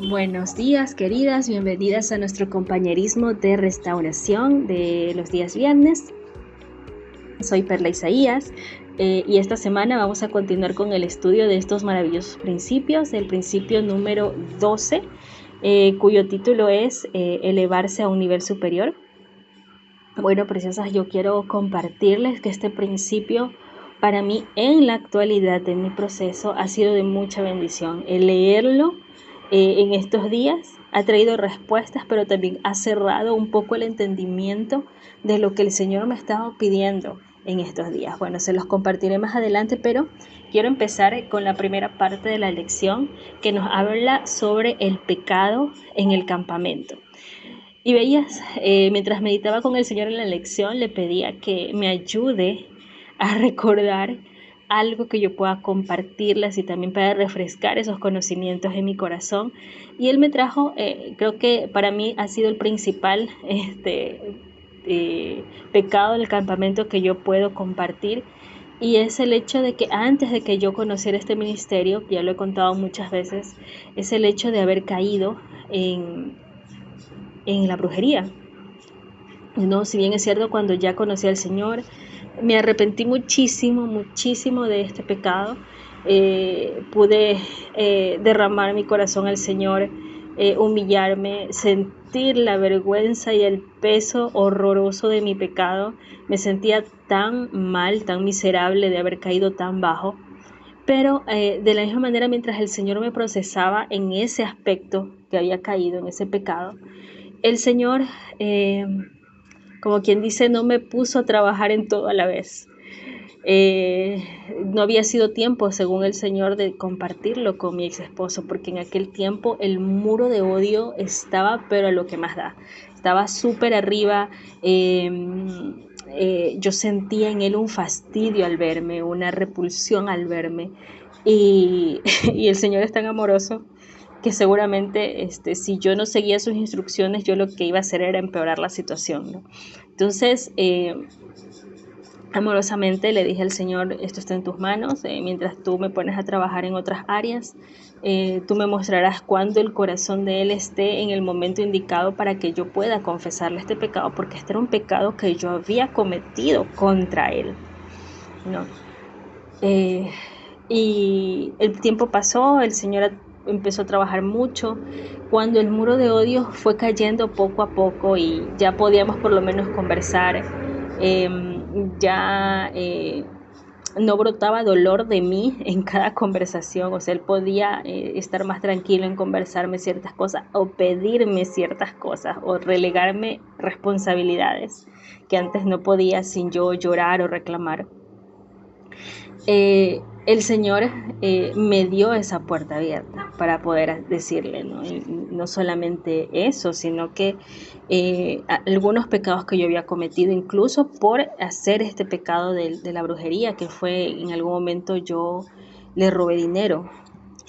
Buenos días, queridas, bienvenidas a nuestro compañerismo de restauración de los días viernes. Soy Perla Isaías y esta semana vamos a continuar con el estudio de estos maravillosos principios, el principio número 12, cuyo título es elevarse a un nivel superior. Bueno, preciosas, yo quiero compartirles que este principio para mí en la actualidad de mi proceso ha sido de mucha bendición. El leerlo en estos días ha traído respuestas, pero también ha cerrado un poco el entendimiento de lo que el Señor me estaba pidiendo en estos días. Bueno, se los compartiré más adelante, pero quiero empezar con la primera parte de la lección que nos habla sobre el pecado en el campamento. Y veías, mientras meditaba con el Señor en la lección, le pedía que me ayude a recordar algo que yo pueda compartirles y también para refrescar esos conocimientos en mi corazón. Y Él me trajo, creo que para mí ha sido el principal pecado del campamento que yo puedo compartir. Y es el hecho de que antes de que yo conociera este ministerio, ya lo he contado muchas veces, es el hecho de haber caído en la brujería. No, si bien es cierto, cuando ya conocí al Señor, me arrepentí muchísimo, muchísimo de este pecado. Pude derramar mi corazón al Señor, humillarme, sentir la vergüenza y el peso horroroso de mi pecado. Me sentía tan mal, tan miserable de haber caído tan bajo. Pero de la misma manera, mientras el Señor me procesaba en ese aspecto que había caído, en ese pecado, el Señor, como quien dice, no me puso a trabajar en todo a la vez. No había sido tiempo, según el Señor, de compartirlo con mi ex esposo, porque en aquel tiempo el muro de odio estaba, pero a lo que más da. Estaba súper arriba. Yo sentía en él un fastidio al verme, una repulsión al verme. Y, y el Señor es tan amoroso que seguramente si yo no seguía sus instrucciones, yo lo que iba a hacer era empeorar la situación, ¿no? Entonces, amorosamente le dije al Señor, esto está en tus manos, mientras tú me pones a trabajar en otras áreas, tú me mostrarás cuándo el corazón de Él esté en el momento indicado para que yo pueda confesarle este pecado, porque este era un pecado que yo había cometido contra Él, ¿no? Y el tiempo pasó, el Señor empezó a trabajar mucho. Cuando el muro de odio fue cayendo poco a poco y ya podíamos por lo menos conversar, eh, ya no brotaba dolor de mí en cada conversación, o sea, él podía estar más tranquilo en conversarme ciertas cosas o pedirme ciertas cosas o relegarme responsabilidades que antes no podía sin yo llorar o reclamar. El Señor me dio esa puerta abierta para poder decirle, ¿no? Y no solamente eso, sino que algunos pecados que yo había cometido, incluso por hacer este pecado de la brujería, que fue en algún momento yo le robé dinero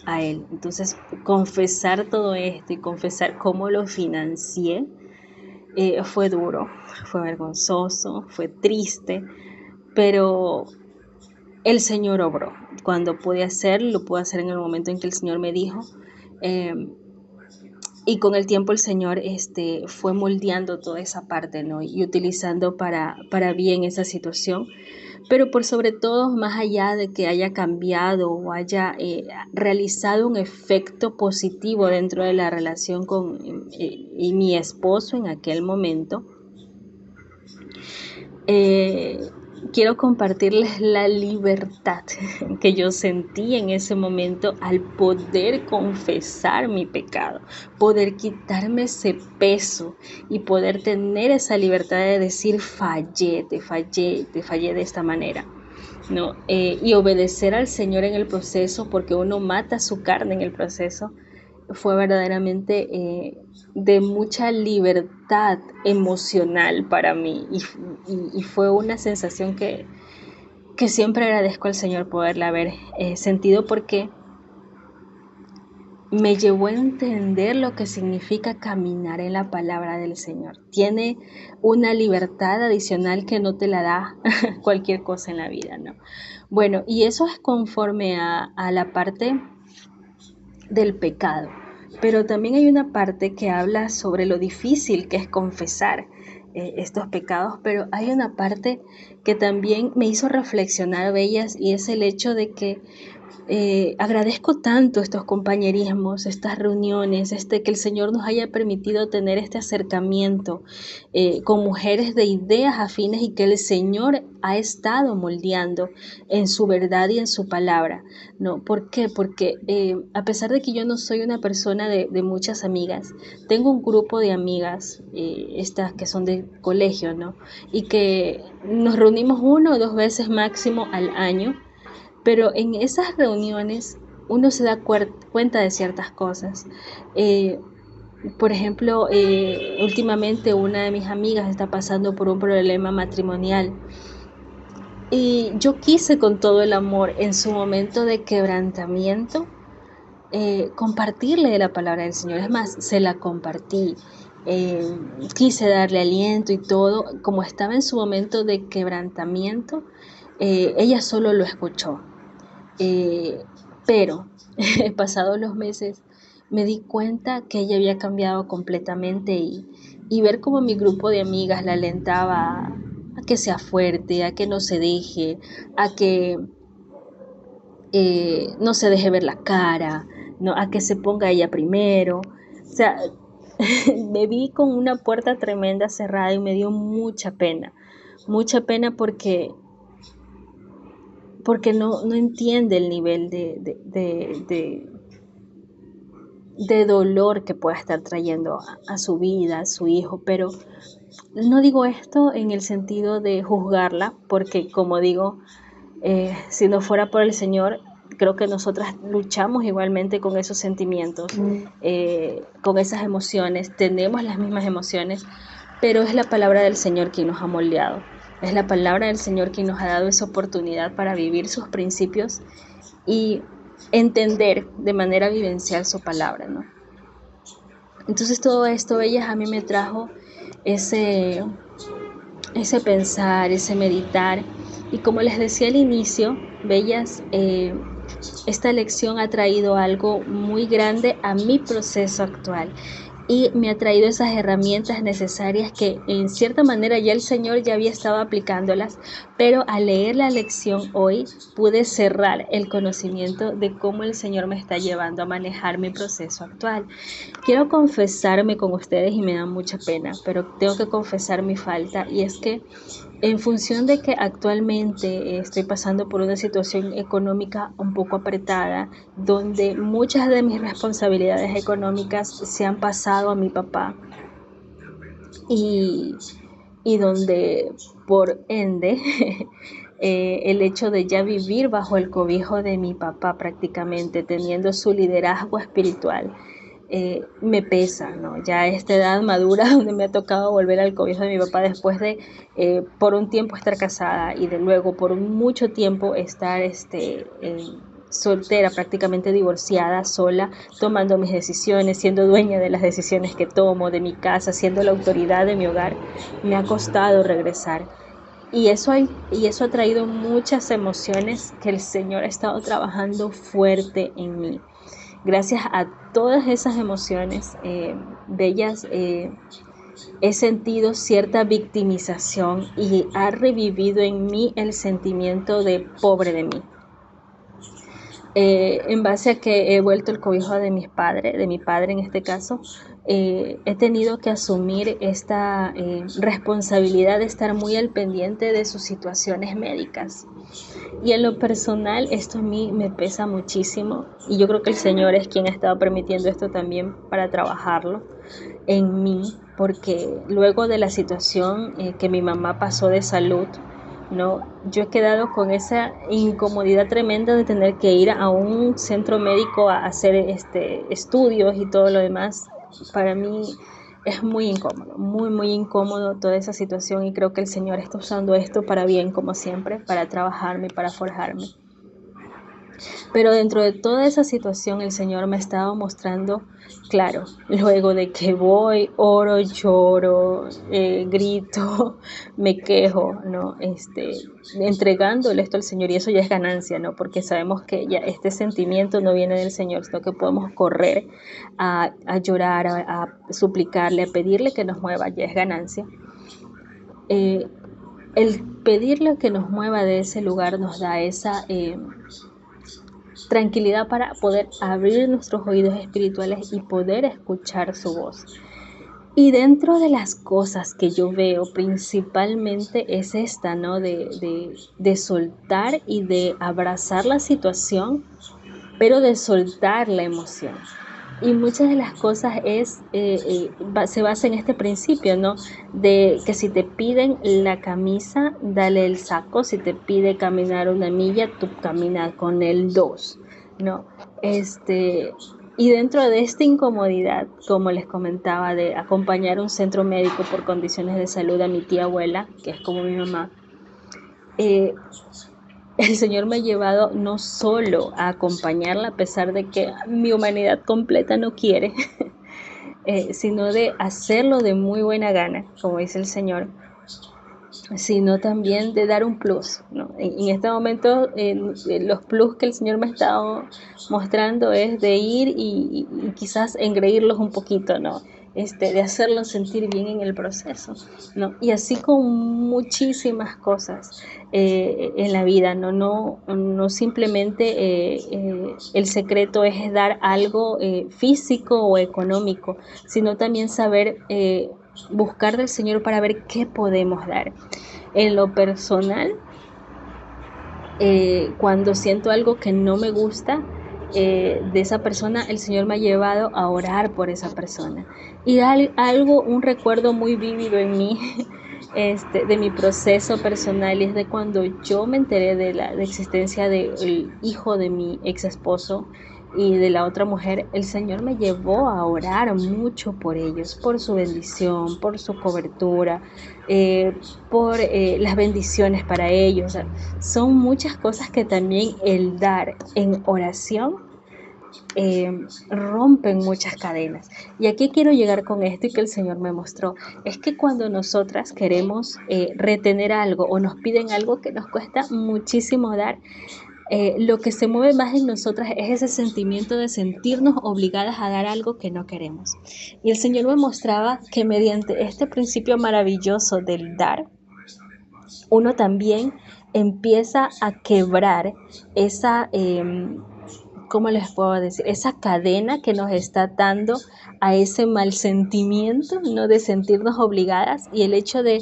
a él. Entonces, confesar todo esto y confesar cómo lo financié fue duro, fue vergonzoso, fue triste, pero el Señor obró. Cuando pude hacer, lo pude hacer en el momento en que el Señor me dijo. Eh, y con el tiempo el Señor fue moldeando toda esa parte, ¿no? Y utilizando para bien esa situación. Pero por sobre todo, más allá de que haya cambiado o haya realizado un efecto positivo dentro de la relación con y mi esposo en aquel momento, eh, quiero compartirles la libertad que yo sentí en ese momento al poder confesar mi pecado, poder quitarme ese peso y poder tener esa libertad de decir te fallé de esta manera. ¿No? Y obedecer al Señor en el proceso, porque uno mata su carne en el proceso, fue verdaderamente de mucha libertad emocional para mí y fue una sensación que siempre agradezco al Señor poderla haber sentido, porque me llevó a entender lo que significa caminar en la palabra del Señor. Tiene una libertad adicional que no te la da cualquier cosa en la vida, ¿no? Bueno, y eso es conforme a la parte del pecado. pero también hay una parte que habla sobre lo difícil que es confesar estos pecados, pero hay una parte que también me hizo reflexionar, Bellas, y es el hecho de que agradezco tanto estos compañerismos, estas reuniones, que el Señor nos haya permitido tener este acercamiento con mujeres de ideas afines y que el Señor ha estado moldeando en su verdad y en su palabra, ¿no? ¿Por qué? Porque a pesar de que yo no soy una persona de muchas amigas, tengo un grupo de amigas, estas que son de colegio, ¿no? Y que nos reunimos 1 o 2 veces máximo al año, pero en esas reuniones uno se da cuenta de ciertas cosas. Eh, por ejemplo, últimamente una de mis amigas está pasando por un problema matrimonial y yo quise con todo el amor en su momento de quebrantamiento compartirle de la palabra del Señor. Es más, se la compartí. Quise darle aliento y todo. Como estaba en su momento de quebrantamiento, ella solo lo escuchó. Eh, pero pasados los meses me di cuenta que ella había cambiado completamente y ver cómo mi grupo de amigas la alentaba a que sea fuerte, a que no se deje, a que no se deje ver la cara, ¿no? A que se ponga ella primero. O sea, me vi con una puerta tremenda cerrada y me dio mucha pena porque no entiende el nivel de dolor que pueda estar trayendo a su vida, a su hijo, pero no digo esto en el sentido de juzgarla, porque como digo, si no fuera por el Señor, creo que nosotras luchamos igualmente con esos sentimientos, con esas emociones, tenemos las mismas emociones, pero es la palabra del Señor quien nos ha moldeado. Es la palabra del Señor quien nos ha dado esa oportunidad para vivir sus principios y entender de manera vivencial su palabra, ¿no? Entonces todo esto, ellas, a mí me trajo ese, ese pensar, ese meditar. Y como les decía al inicio, Bellas, esta lección ha traído algo muy grande a mi proceso actual y me ha traído esas herramientas necesarias que en cierta manera ya el Señor ya había estado aplicándolas, pero al leer la lección hoy pude cerrar el conocimiento de cómo el Señor me está llevando a manejar mi proceso actual. Quiero confesarme con ustedes y me da mucha pena, pero tengo que confesar mi falta y es que en función de que actualmente estoy pasando por una situación económica un poco apretada, donde muchas de mis responsabilidades económicas se han pasado a mi papá y, y donde por ende el hecho de ya vivir bajo el cobijo de mi papá prácticamente, teniendo su liderazgo espiritual, me pesa, ¿no? Ya a esta edad madura donde me ha tocado volver al cobijo de mi papá después de por un tiempo estar casada y de luego por mucho tiempo estar soltera, prácticamente divorciada, sola, tomando mis decisiones, siendo dueña de las decisiones que tomo, de mi casa, siendo la autoridad de mi hogar, me ha costado regresar. Y eso ha traído muchas emociones que el Señor ha estado trabajando fuerte en mí. Gracias a todas esas emociones bellas, he sentido cierta victimización y ha revivido en mí el sentimiento de pobre de mí. En base a que he vuelto el cobijo de mi padre en este caso, he tenido que asumir esta responsabilidad de estar muy al pendiente de sus situaciones médicas. Y en lo personal esto a mí me pesa muchísimo y yo creo que el Señor es quien ha estado permitiendo esto también para trabajarlo en mí, porque luego de la situación que mi mamá pasó de salud, ¿no? Yo he quedado con esa incomodidad tremenda de tener que ir a un centro médico a hacer estudios y todo lo demás. Para mí es muy incómodo, muy incómodo toda esa situación y creo que el Señor está usando esto para bien, como siempre, para trabajarme, para forjarme. Pero dentro de toda esa situación el Señor me estaba mostrando, claro, luego de que voy, oro, lloro, grito, me quejo, ¿no? Entregándole esto al Señor, y eso ya es ganancia, ¿no? Porque sabemos que ya este sentimiento no viene del Señor, sino que podemos correr a llorar, a suplicarle, a pedirle que nos mueva, ya es ganancia. El pedirle que nos mueva de ese lugar nos da esa tranquilidad para poder abrir nuestros oídos espirituales y poder escuchar su voz. Y dentro de las cosas que yo veo principalmente es esta, ¿no? De soltar y de abrazar la situación, pero de soltar la emoción. Y muchas de las cosas se basa en este principio, ¿no? De que si te piden la camisa, dale el saco. Si te pide caminar una milla, tú camina con el 2, ¿no? Y dentro de esta incomodidad, como les comentaba, de acompañar a un centro médico por condiciones de salud a mi tía abuela, que es como mi mamá, el Señor me ha llevado no solo a acompañarla, a pesar de que mi humanidad completa no quiere, sino de hacerlo de muy buena gana, como dice el Señor, sino también de dar un plus, ¿no? En este momento, los plus que el Señor me ha estado mostrando es de ir y quizás engreírlos un poquito, ¿no? De hacerlos sentir bien en el proceso, ¿no? Y así con muchísimas cosas en la vida, no simplemente el secreto es dar algo físico o económico, sino también saber buscar del Señor para ver qué podemos dar. En lo personal, cuando siento algo que no me gusta de esa persona, el Señor me ha llevado a orar por esa persona. Y un recuerdo muy vívido en mí de mi proceso personal, es de cuando yo me enteré de la existencia del hijo de mi ex esposo y de la otra mujer. El Señor me llevó a orar mucho por ellos, por su bendición, por su cobertura, por las bendiciones para ellos. O sea, son muchas cosas que también el dar en oración rompen muchas cadenas. Y aquí quiero llegar con esto, y que el Señor me mostró, es que cuando nosotras queremos retener algo o nos piden algo que nos cuesta muchísimo dar, lo que se mueve más en nosotras es ese sentimiento de sentirnos obligadas a dar algo que no queremos. Y el Señor me mostraba que mediante este principio maravilloso del dar, uno también empieza a quebrar esa, ¿cómo les puedo decir? Esa cadena que nos está dando a ese mal sentimiento, ¿no? De sentirnos obligadas, y el hecho de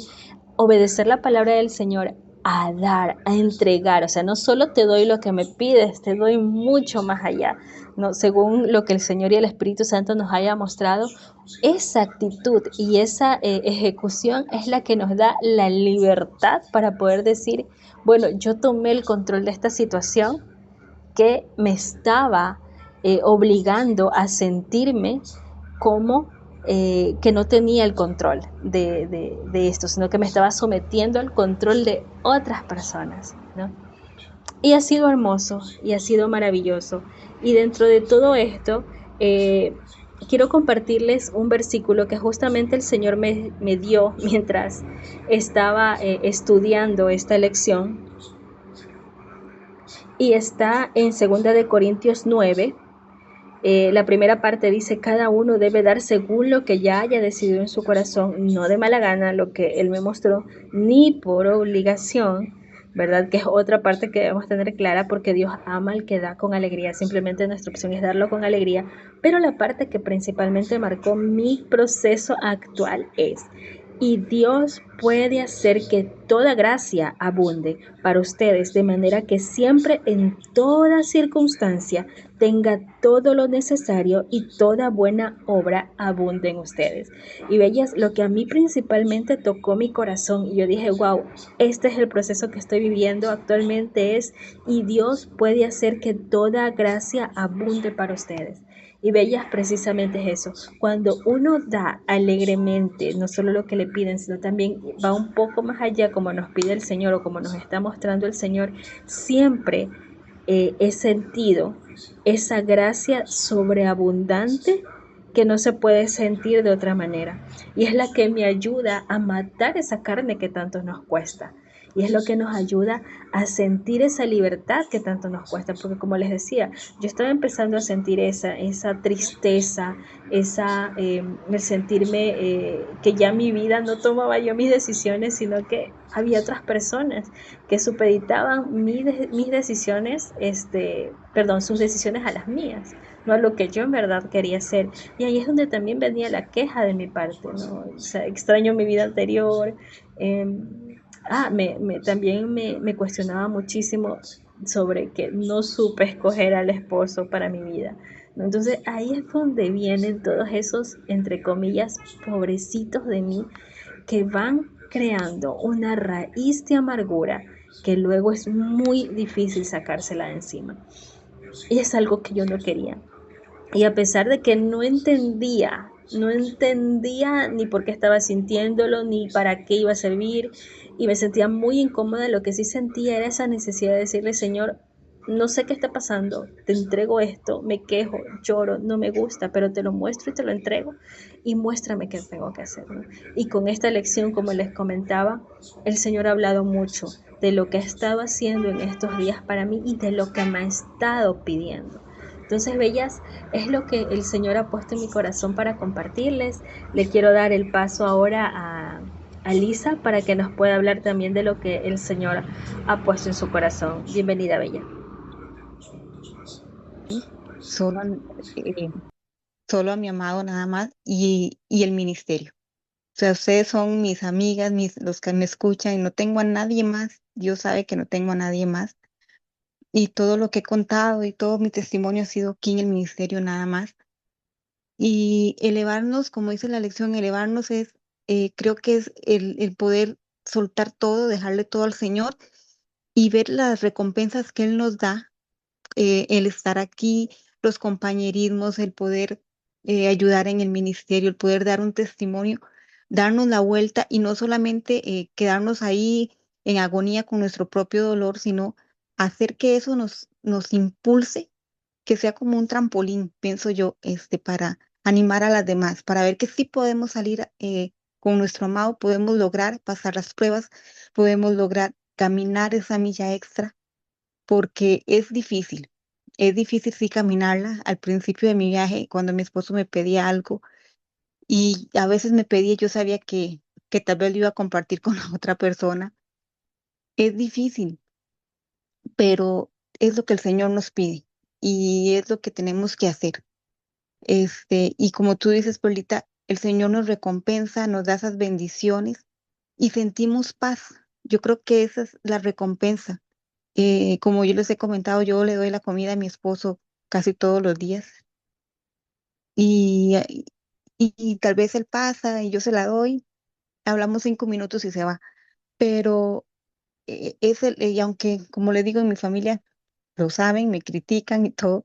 obedecer la palabra del Señor, a dar, a entregar. O sea, no solo te doy lo que me pides, te doy mucho más allá, ¿no? Según lo que el Señor y el Espíritu Santo nos haya mostrado, esa actitud y esa ejecución es la que nos da la libertad para poder decir, bueno, yo tomé el control de esta situación que me estaba obligando a sentirme como que no tenía el control de esto, sino que me estaba sometiendo al control de otras personas, ¿no? Y ha sido hermoso y ha sido maravilloso. Y dentro de todo esto, quiero compartirles un versículo que justamente el Señor me dio mientras estaba estudiando esta lección. Y está en 2 Corintios 9. La primera parte dice: cada uno debe dar según lo que ya haya decidido en su corazón, no de mala gana, lo que Él me mostró, ni por obligación, ¿verdad? Que es otra parte que debemos tener clara, porque Dios ama al que da con alegría. Simplemente nuestra opción es darlo con alegría. Pero la parte que principalmente marcó mi proceso actual es: y Dios puede hacer que toda gracia abunde para ustedes, de manera que siempre, en toda circunstancia, tenga todo lo necesario y toda buena obra abunde en ustedes. Y bellas, lo que a mí principalmente tocó mi corazón, y yo dije, wow, este es el proceso que estoy viviendo actualmente, y Dios puede hacer que toda gracia abunde para ustedes. Y bellas, precisamente es eso. Cuando uno da alegremente, no solo lo que le piden, sino también va un poco más allá, como nos pide el Señor o como nos está mostrando el Señor, siempre he sentido esa gracia sobreabundante que no se puede sentir de otra manera. Y es la que me ayuda a matar esa carne que tanto nos cuesta. Y es lo que nos ayuda a sentir esa libertad que tanto nos cuesta. Porque como les decía, yo estaba empezando a sentir esa tristeza, el sentirme que ya mi vida no tomaba yo mis decisiones, sino que había otras personas que supeditaban mis decisiones, perdón, sus decisiones a las mías, no a lo que yo en verdad quería hacer. Y ahí es donde también venía la queja de mi parte, ¿no? O sea, extraño mi vida anterior. Eh, también me cuestionaba muchísimo sobre que no supe escoger al esposo para mi vida, ¿no? Entonces ahí es donde vienen todos esos, entre comillas, pobrecitos de mí que van creando una raíz de amargura que luego es muy difícil sacársela de encima. Y es algo que yo no quería. Y a pesar de que no entendía ni por qué estaba sintiéndolo, ni para qué iba a servir, y me sentía muy incómoda, lo que sí sentía era esa necesidad de decirle, Señor, no sé qué está pasando, te entrego esto, me quejo, lloro, no me gusta, pero te lo muestro y te lo entrego y muéstrame qué tengo que hacer, ¿no? Y con esta lección, como les comentaba, el Señor ha hablado mucho de lo que ha estado haciendo en estos días para mí y de lo que me ha estado pidiendo. Entonces, bellas, es lo que el Señor ha puesto en mi corazón para compartirles. Le quiero dar el paso ahora a Lisa para que nos pueda hablar también de lo que el Señor ha puesto en su corazón. Bienvenida, Bella. Solo, eh, solo a mi amado nada más y el ministerio. O sea, ustedes son mis amigas, los que me escuchan y no tengo a nadie más. Dios sabe que no tengo a nadie más. Y todo lo que he contado y todo mi testimonio ha sido aquí en el ministerio nada más. Y elevarnos, como dice la lección, elevarnos es, creo que es el poder soltar todo, dejarle todo al Señor y ver las recompensas que Él nos da, el estar aquí, los compañerismos, el poder ayudar en el ministerio, el poder dar un testimonio, darnos la vuelta y no solamente quedarnos ahí en agonía con nuestro propio dolor, sino hacer que eso nos impulse, que sea como un trampolín, pienso yo, para animar a las demás, para ver que sí podemos salir con nuestro amado, podemos lograr pasar las pruebas, podemos lograr caminar esa milla extra porque es difícil sí caminarla. Al principio de mi viaje, cuando mi esposo me pedía algo y a veces me pedía, yo sabía que tal vez lo iba a compartir con la otra persona, es difícil, pero es lo que el Señor nos pide y es lo que tenemos que hacer. Y como tú dices, Perlita, el Señor nos recompensa, nos da esas bendiciones y sentimos paz. Yo creo que esa es la recompensa. Como yo les he comentado, yo le doy la comida a mi esposo casi todos los días y, y tal vez él pasa y yo se la doy, hablamos 5 minutos y se va, pero y aunque como le digo en mi familia, lo saben, me critican y todo,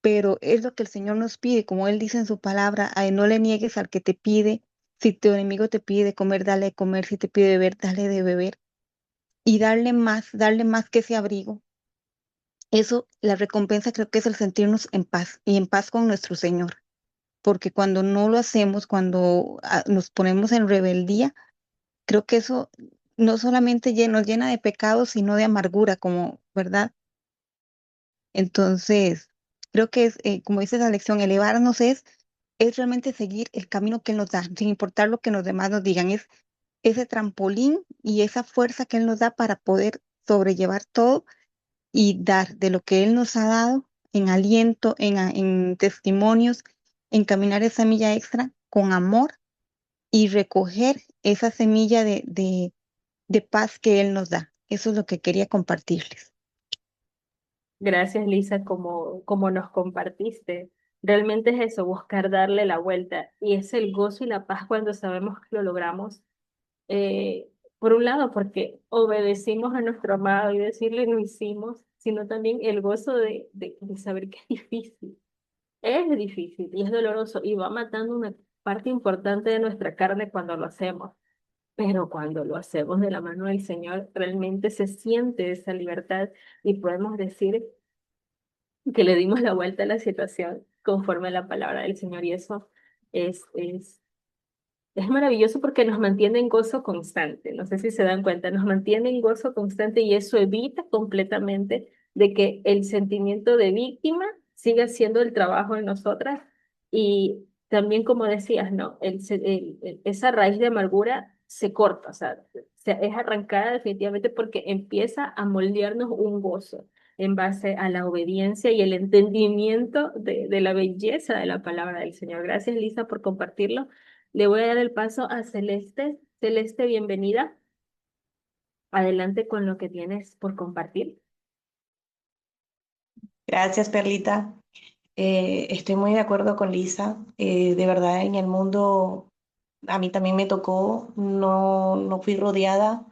pero es lo que el Señor nos pide, como Él dice en su palabra, no le niegues al que te pide, si tu enemigo te pide de comer, dale de comer, si te pide beber, dale de beber y darle más que ese abrigo. Eso, la recompensa creo que es el sentirnos en paz y en paz con nuestro Señor, porque cuando no lo hacemos, cuando nos ponemos en rebeldía, creo que eso no solamente nos llena de pecado, sino de amargura, como, ¿verdad? Entonces, creo que es, como dice la lección, elevarnos es realmente seguir el camino que Él nos da, sin importar lo que los demás nos digan, es ese trampolín y esa fuerza que Él nos da para poder sobrellevar todo y dar de lo que Él nos ha dado en aliento, en testimonios, en caminar esa milla extra con amor y recoger esa semilla de paz que Él nos da. Eso es lo que quería compartirles. Gracias, Lisa, como nos compartiste. Realmente es eso, buscar darle la vuelta. Y es el gozo y la paz cuando sabemos que lo logramos. eh, por un lado, porque obedecimos a nuestro amado y decirle lo hicimos, sino también el gozo de saber que es difícil y es doloroso y va matando una parte importante de nuestra carne cuando lo hacemos. Pero cuando lo hacemos de la mano del Señor, realmente se siente esa libertad y podemos decir, que le dimos la vuelta a la situación conforme a la palabra del Señor y eso es, es, es maravilloso porque nos mantiene en gozo constante. No sé si se dan cuenta, nos mantiene en gozo constante y eso evita completamente de que el sentimiento de víctima siga siendo el trabajo en nosotras y también, como decías, ¿no? Esa raíz de amargura se corta, o sea, es arrancada definitivamente porque empieza a moldearnos un gozo en base a la obediencia y el entendimiento de la belleza de la palabra del Señor. Gracias, Lisa, por compartirlo. Le voy a dar el paso a Celeste. Celeste, bienvenida. Adelante con lo que tienes por compartir. Gracias, Perlita. Estoy muy de acuerdo con Lisa. De verdad, en el mundo a mí también me tocó, no fui rodeada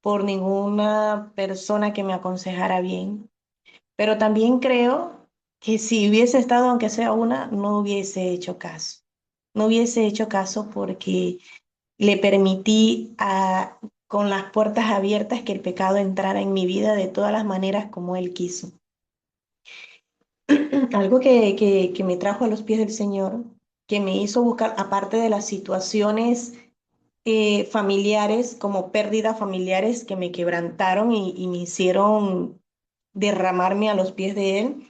por ninguna persona que me aconsejara bien, pero también creo que si hubiese estado, aunque sea una, no hubiese hecho caso. No hubiese hecho caso porque le permití con las puertas abiertas que el pecado entrara en mi vida de todas las maneras como él quiso. Algo que me trajo a los pies del Señor, que me hizo buscar, aparte de las situaciones familiares, como pérdidas familiares que me quebrantaron y me hicieron derramarme a los pies de Él.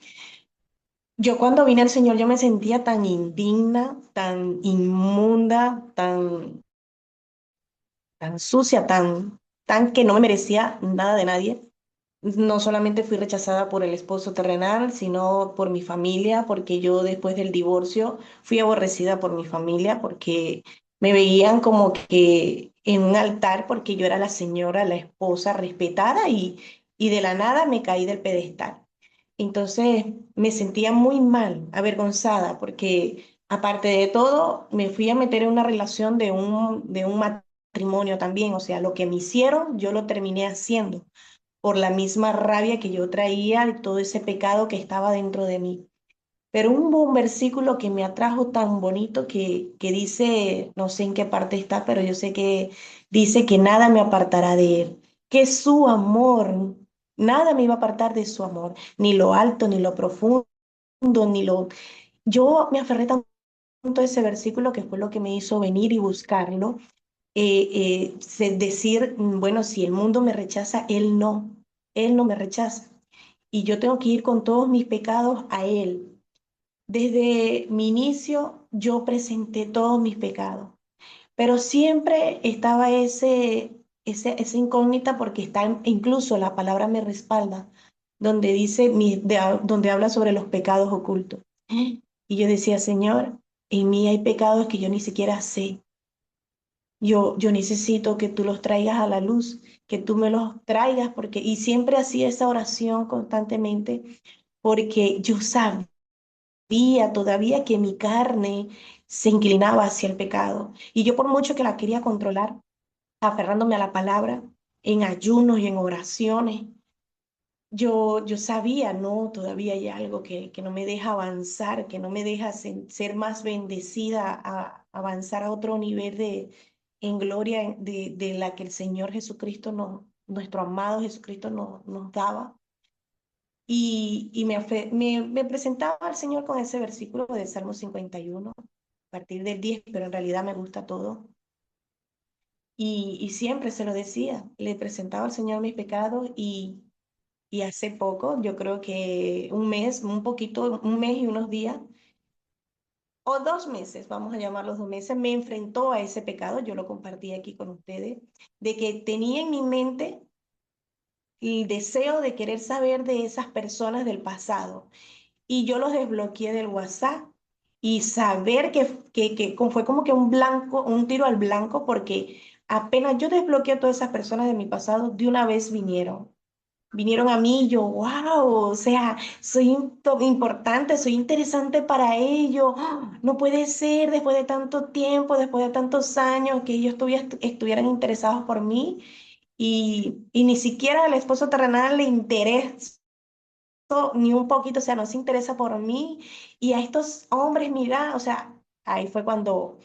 Yo cuando vine al Señor, yo me sentía tan indigna, tan inmunda, tan sucia, tan que no me merecía nada de nadie. No solamente fui rechazada por el esposo terrenal, sino por mi familia, porque yo después del divorcio fui aborrecida por mi familia, porque me veían como que en un altar, porque yo era la señora, la esposa respetada y de la nada me caí del pedestal. Entonces me sentía muy mal, avergonzada, porque aparte de todo, me fui a meter en una relación de un matrimonio también, o sea, lo que me hicieron, yo lo terminé haciendo por la misma rabia que yo traía y todo ese pecado que estaba dentro de mí. Pero hubo un versículo que me atrajo tan bonito que dice, no sé en qué parte está, pero yo sé que dice que nada me apartará de él, que su amor, nada me iba a apartar de su amor, ni lo alto, ni lo profundo, ni lo... Yo me aferré tanto a ese versículo que fue lo que me hizo venir y buscarlo, decir, bueno, si el mundo me rechaza, él no me rechaza. Y yo tengo que ir con todos mis pecados a Él. Desde mi inicio yo presenté todos mis pecados, pero siempre estaba esa incógnita porque incluso la palabra me respalda, donde dice, donde habla sobre los pecados ocultos. Y yo decía, Señor, en mí hay pecados que yo ni siquiera sé. Yo necesito que tú los traigas a la luz, que tú me los traigas, y siempre hacía esa oración constantemente, porque yo sabía todavía que mi carne se inclinaba hacia el pecado. Y yo por mucho que la quería controlar, aferrándome a la palabra, en ayunos y en oraciones, yo sabía, no, todavía hay algo que no me deja avanzar, que no me deja ser más bendecida, a avanzar a otro nivel en gloria de la que el Señor Jesucristo, nuestro amado Jesucristo nos daba. Y me presentaba al Señor con ese versículo de Salmo 51, a partir del 10, pero en realidad me gusta todo. Y siempre se lo decía, le presentaba al Señor mis pecados y hace poco, yo creo que un mes, un poquito, un mes y unos días, o 2 meses, vamos a llamarlos 2 meses, me enfrentó a ese pecado, yo lo compartí aquí con ustedes, de que tenía en mi mente el deseo de querer saber de esas personas del pasado. Y yo los desbloqueé del WhatsApp y saber que fue como que un blanco, un tiro al blanco, porque apenas yo desbloqueé a todas esas personas de mi pasado, de una vez vinieron a mí y yo, wow, o sea, soy importante, soy interesante para ellos. ¡Ah! No puede ser después de tanto tiempo, después de tantos años, que ellos estuvieran interesados por mí y ni siquiera al esposo terrenal le interesa ni un poquito, o sea, no se interesa por mí. Y a estos hombres, mira, o sea, ahí fue cuando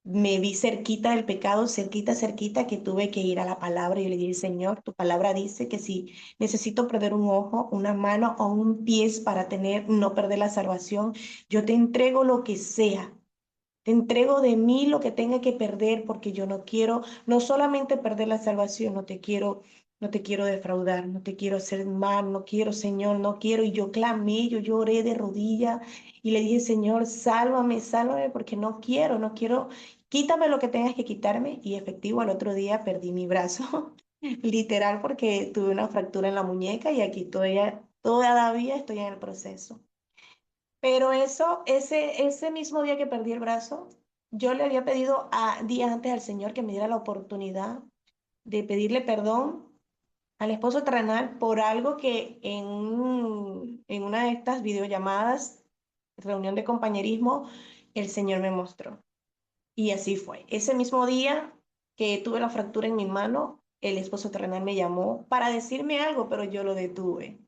me vi cerquita del pecado, cerquita, cerquita, que tuve que ir a la palabra y yo le dije, Señor, tu palabra dice que si necesito perder un ojo, una mano o un pie para tener, no perder la salvación, yo te entrego lo que sea. Te entrego de mí lo que tenga que perder porque yo no quiero, no solamente perder la salvación, no te quiero defraudar, no te quiero hacer mal, no quiero, Señor, no quiero. Y yo clamé, yo lloré de rodillas y le dije, Señor, sálvame, sálvame porque no quiero, no quiero, quítame lo que tengas que quitarme. Y efectivo, al otro día perdí mi brazo, literal, porque tuve una fractura en la muñeca y aquí todavía estoy en el proceso. Pero ese mismo día que perdí el brazo, yo le había pedido días antes al Señor que me diera la oportunidad de pedirle perdón al esposo terrenal por algo que en una de estas videollamadas, reunión de compañerismo, el Señor me mostró. Y así fue. Ese mismo día que tuve la fractura en mi mano, el esposo terrenal me llamó para decirme algo, pero yo lo detuve.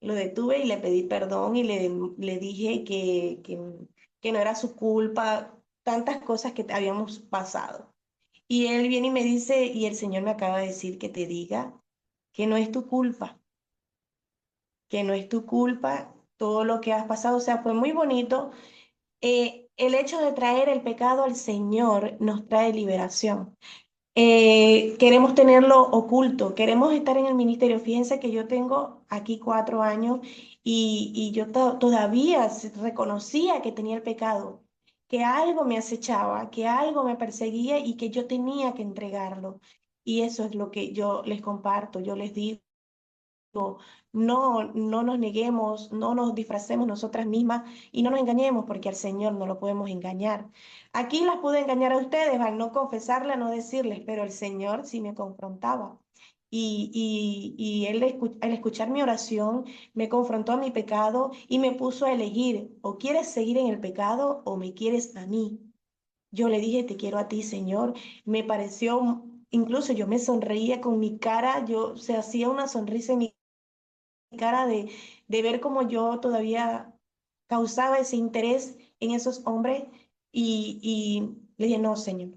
Lo detuve y le pedí perdón y le dije que no era su culpa, tantas cosas que habíamos pasado. Y él viene y me dice, y el Señor me acaba de decir que te diga que no es tu culpa, que no es tu culpa todo lo que has pasado. O sea, fue muy bonito. El hecho de traer el pecado al Señor nos trae liberación. Queremos tenerlo oculto, queremos estar en el ministerio. Fíjense que yo tengo aquí 4 años y yo todavía reconocía que tenía el pecado, que algo me acechaba, que algo me perseguía y que yo tenía que entregarlo. Y eso es lo que yo les comparto, yo les digo. No nos neguemos, no nos disfracemos nosotras mismas y no nos engañemos porque al Señor no lo podemos engañar. Aquí las pude engañar a ustedes al no confesarle, a no decirles, pero el Señor sí me confrontaba. Y él, al escuchar mi oración, me confrontó a mi pecado y me puso a elegir, o quieres seguir en el pecado o me quieres a mí. Yo le dije, te quiero a ti, Señor. Me pareció, incluso yo me sonreía con mi cara, yo se hacía una sonrisa en mi cara de ver cómo yo todavía causaba ese interés en esos hombres y le dije, no, Señor,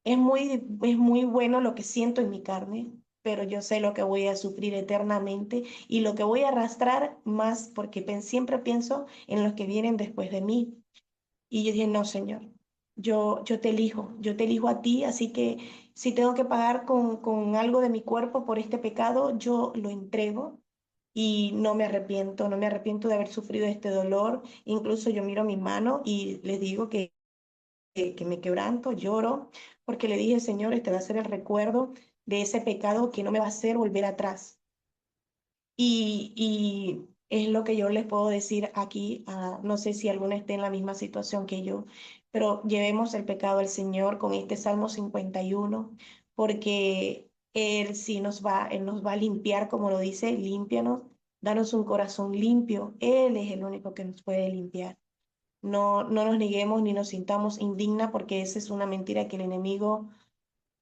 es muy bueno lo que siento en mi carne, pero yo sé lo que voy a sufrir eternamente y lo que voy a arrastrar más porque siempre pienso en los que vienen después de mí. Y yo dije, no, Señor, yo te elijo a ti, así que si tengo que pagar con algo de mi cuerpo por este pecado, yo lo entrego y no me arrepiento, no me arrepiento de haber sufrido este dolor. Incluso yo miro mi mano y les digo que me quebranto, lloro, porque le dije, Señor, este va a ser el recuerdo de ese pecado que no me va a hacer volver atrás. Y es lo que yo les puedo decir aquí. No sé si alguna esté en la misma situación que yo, pero llevemos el pecado al Señor con este Salmo 51, porque Él sí Él nos va a limpiar, como lo dice, límpianos, danos un corazón limpio. Él es el único que nos puede limpiar. No nos neguemos ni nos sintamos indigna, porque esa es una mentira que el enemigo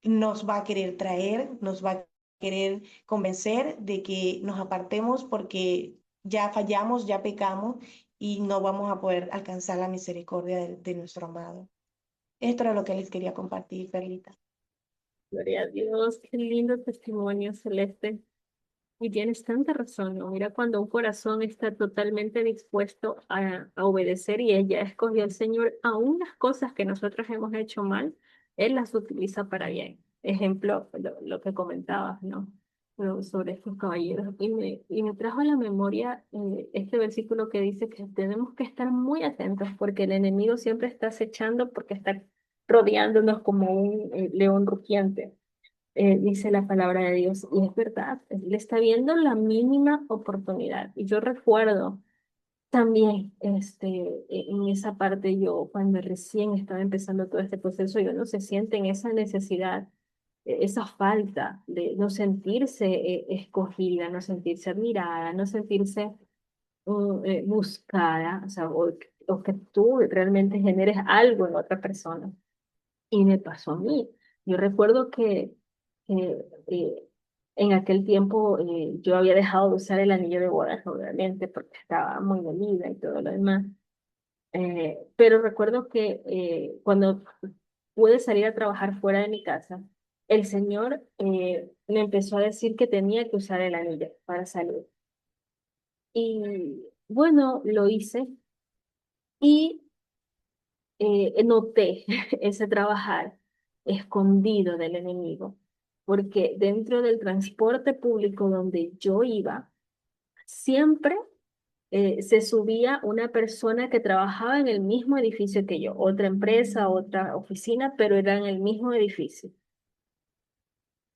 nos va a querer traer, nos va a querer convencer de que nos apartemos porque ya fallamos, ya pecamos y no vamos a poder alcanzar la misericordia de nuestro amado. Esto era lo que les quería compartir, Perlita. Gloria a Dios, qué lindo testimonio, Celeste. Y tienes tanta razón, ¿no? Mira, cuando un corazón está totalmente dispuesto a obedecer y ella escogió al Señor, aún las cosas que nosotros hemos hecho mal, Él las utiliza para bien. Ejemplo, lo que comentabas, ¿no? Sobre estos caballeros. Y me trajo a la memoria este versículo que dice que tenemos que estar muy atentos porque el enemigo siempre está acechando, porque está rodeándonos como un león rugiente, dice la palabra de Dios. Y es verdad, él está viendo la mínima oportunidad. Y yo recuerdo también, en esa parte yo, cuando recién estaba empezando todo este proceso, yo no se siente en esa necesidad, esa falta de no sentirse escogida, no sentirse admirada, no sentirse buscada, o sea, o que tú realmente generes algo en otra persona. Y me pasó a mí. Yo recuerdo que, en aquel tiempo yo había dejado de usar el anillo de bodas, obviamente, porque estaba muy dolida y todo lo demás. Pero recuerdo que cuando pude salir a trabajar fuera de mi casa, el Señor me empezó a decir que tenía que usar el anillo para salir. Y bueno, lo hice y noté ese trabajar escondido del enemigo, porque dentro del transporte público donde yo iba, siempre se subía una persona que trabajaba en el mismo edificio que yo, otra empresa, otra oficina, pero era en el mismo edificio.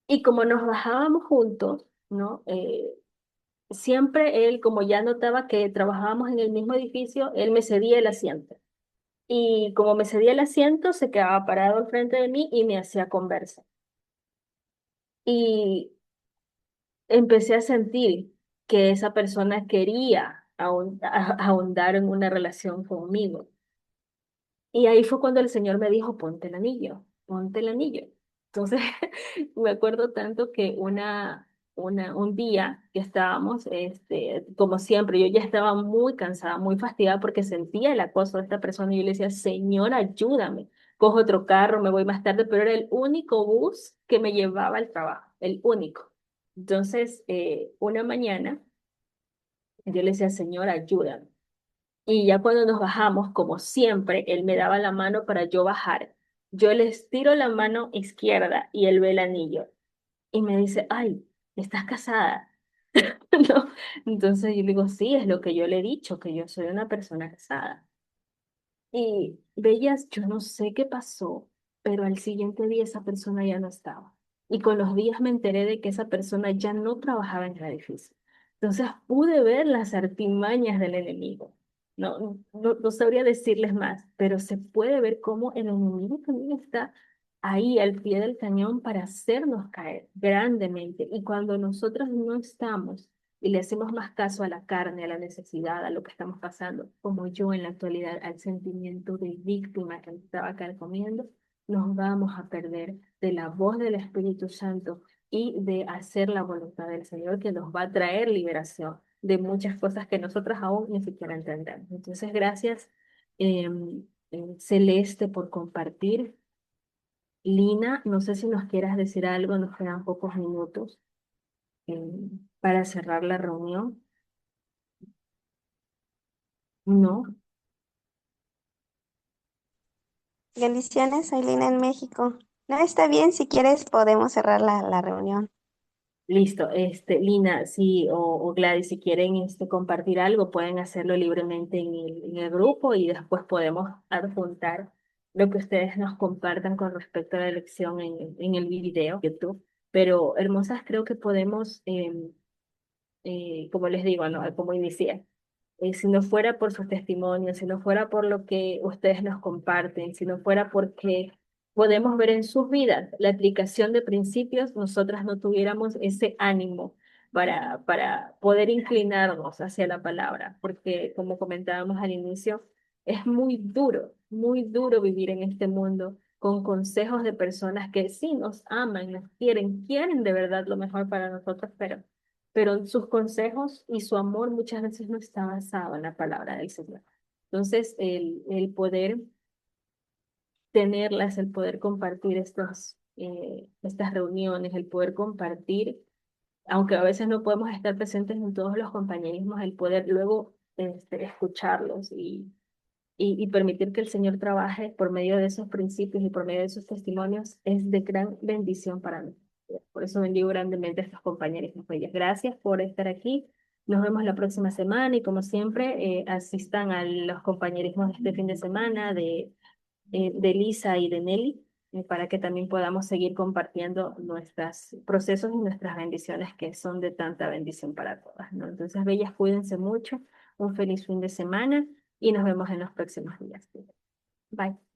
Y como nos bajábamos juntos, ¿no? Siempre él, como ya notaba que trabajábamos en el mismo edificio, él me cedía el asiento. Y como me cedía el asiento, se quedaba parado al frente de mí y me hacía conversa. Y empecé a sentir que esa persona quería ahondar en una relación conmigo. Y ahí fue cuando el Señor me dijo, ponte el anillo, ponte el anillo. Entonces, me acuerdo tanto que un día que estábamos, como siempre, yo ya estaba muy cansada, muy fastidiada porque sentía el acoso de esta persona y yo le decía, Señor, ayúdame, cojo otro carro, me voy más tarde, pero era el único bus que me llevaba al trabajo, el único. Entonces, una mañana, yo le decía, Señor, ayúdame. Y ya cuando nos bajamos, como siempre, él me daba la mano para yo bajar. Yo le estiro la mano izquierda y él ve el anillo. Y me dice, ay, ¿estás casada? ¿No? Entonces yo le digo, sí, es lo que yo le he dicho, que yo soy una persona casada. Y veías, yo no sé qué pasó, pero al siguiente día esa persona ya no estaba. Y con los días me enteré de que esa persona ya no trabajaba en el edificio. Entonces pude ver las artimañas del enemigo. No sabría decirles más, pero se puede ver cómo el enemigo también está ahí al pie del cañón para hacernos caer grandemente. Y cuando nosotros no estamos y le hacemos más caso a la carne, a la necesidad, a lo que estamos pasando, como yo en la actualidad, al sentimiento de víctima que me estaba carcomiendo, nos vamos a perder de la voz del Espíritu Santo y de hacer la voluntad del Señor que nos va a traer liberación de muchas cosas que nosotros aún ni siquiera entendemos. Entonces, gracias, Celeste, por compartir. Lina, no sé si nos quieras decir algo, nos quedan pocos minutos para cerrar la reunión. No, Bendiciones, soy Lina en México. No, está bien, si quieres podemos cerrar la reunión. listo. Lina, sí, o Gladys, si quieren compartir algo, pueden hacerlo libremente en el grupo y después podemos adjuntar lo que ustedes nos compartan con respecto a la lección en el video YouTube. Pero hermosas, creo que podemos, como les digo, ¿no? Como inicié. Si no fuera por sus testimonios, si no fuera por lo que ustedes nos comparten, si no fuera porque podemos ver en sus vidas la aplicación de principios, nosotras no tuviéramos ese ánimo para poder inclinarnos hacia la palabra, porque como comentábamos al inicio, es muy duro vivir en este mundo con consejos de personas que sí nos aman, nos quieren de verdad lo mejor para nosotros, pero sus consejos y su amor muchas veces no está basado en la palabra del Señor. Entonces, el poder tenerlas, el poder compartir estas reuniones, el poder compartir, aunque a veces no podemos estar presentes en todos los compañerismos, el poder luego escucharlos y permitir que el Señor trabaje por medio de esos principios y por medio de esos testimonios es de gran bendición para mí. Por eso bendigo grandemente a estos compañeros y bellas. Gracias por estar aquí. Nos vemos la próxima semana y como siempre, asistan a los compañerismos de este fin de semana de Lisa y de Nelly para que también podamos seguir compartiendo nuestros procesos y nuestras bendiciones que son de tanta bendición para todas, ¿no? Entonces, bellas, cuídense mucho, un feliz fin de semana y nos vemos en los próximos días. Bye.